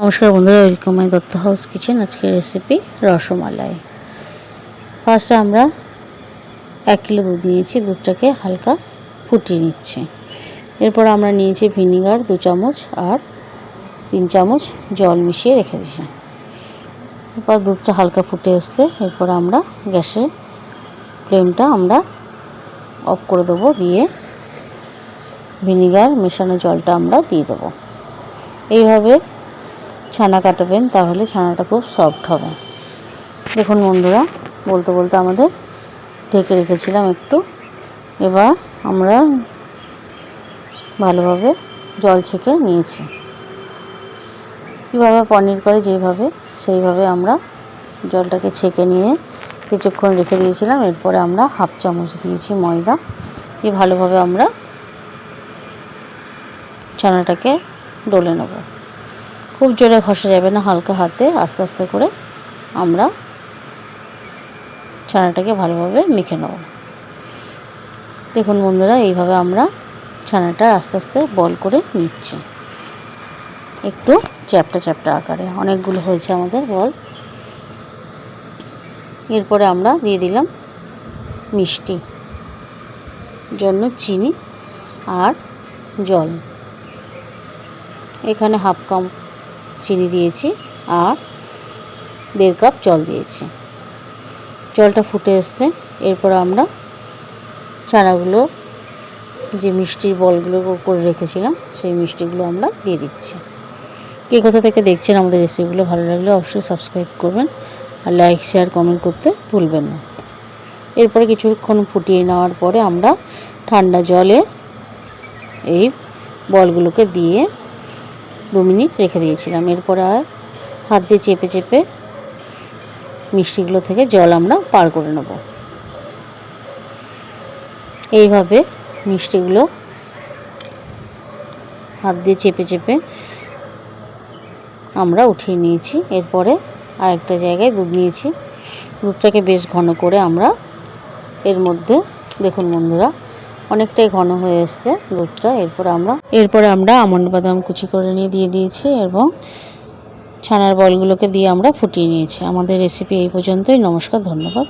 নমস্কার বন্ধুরা, welcome my Dutta house kitchen. আজকের রেসিপি রসমালাই। ফার্স্টে আমরা 1 কিলো দুধ নিয়েছি, দুধটাকে হালকা ফুটিয়ে নিচ্ছি। এরপর আমরা নিয়েছি ভিনিগার 2 চামচ আর 3 চামচ জল মিশিয়ে রেখে দিয়েছি। এরপর দুধটা হালকা ফুটে আসছে, এরপর আমরা গ্যাসের ফ্লেমটা আমরা অফ করে দেবো, দিয়ে ভিনিগার মেশানো জলটা আমরা দিয়ে দেবো। এইভাবে ছানা কাটাবেন, তাহলে ছানাটা খুব সফট হবে। দেখুন বন্ধুরা, বলতে বলতে আমাদের ঢেকে রেখেছিলাম একটু। এবার আমরা ভালোভাবে জল ছেঁকে নিয়েছি। কীভাবে পনির করে যেইভাবে, সেইভাবে আমরা জলটাকে ছেঁকে নিয়ে কিছুক্ষণ রেখে দিয়েছিলাম। এরপরে আমরা 1/2 চামচ দিয়েছি ময়দা, দিয়ে ভালোভাবে আমরা ছানাটাকে ডলে নেব। খুব জোরে ঘষা যাবে না, হালকা হাতে আস্তে আস্তে করে আমরা ছানাটাকে ভালোভাবে মেখে নেব। দেখুন বন্ধুরা, এইভাবে আমরা ছানাটা আস্তে আস্তে বল করে নিচ্ছি, একটু চ্যাপটা চ্যাপটা আকারে। অনেকগুলো হয়েছে আমাদের বল। এরপরে আমরা দিয়ে দিলাম মিষ্টি জন্য চিনি আর জল। এখানে 1/2 কাপ চিনি দিয়েছি আর 1.5 কাপ জল দিয়েছি। জলটা ফুটে এসছে, এরপর আমরা ছানাগুলো, যে মিষ্টির বলগুলো করে রেখেছিলাম, সেই মিষ্টিগুলো আমরা দিয়ে দিচ্ছি। কে কোথা থেকে দেখছেন আমাদের রেসিপিগুলো ভালো লাগলে অবশ্যই সাবস্ক্রাইব করবেন আর লাইক শেয়ার কমেন্ট করতে ভুলবেন না। এরপরে কিছুক্ষণ ফুটিয়ে নেওয়ার পরে আমরা ঠান্ডা জলে এই বলগুলোকে দিয়ে 2 মিনিট রেখে দিয়েছিলাম। এরপরে হাত দিয়ে চেপে চেপে মিষ্টিগুলো থেকে জল আমরা পার করে নেব। এইভাবে মিষ্টিগুলো হাত দিয়ে চেপে চেপে আমরা উঠিয়ে নিয়েছি। এরপরে আরেকটা জায়গায় দুধ নিয়েছি, দুধটাকে বেশ ঘন করে আমরা এর মধ্যে, দেখুন বন্ধুরা অনেকটাই ঘন হয়ে এসছে দুধটা। এরপরে আমরা আমন্ড বাদাম কুচি করে নিয়ে দিয়ে দিয়েছি এবং ছানার বলগুলোকে দিয়ে আমরা ফুটিয়ে নিয়েছি। আমাদের রেসিপি এই পর্যন্তই। নমস্কার, ধন্যবাদ।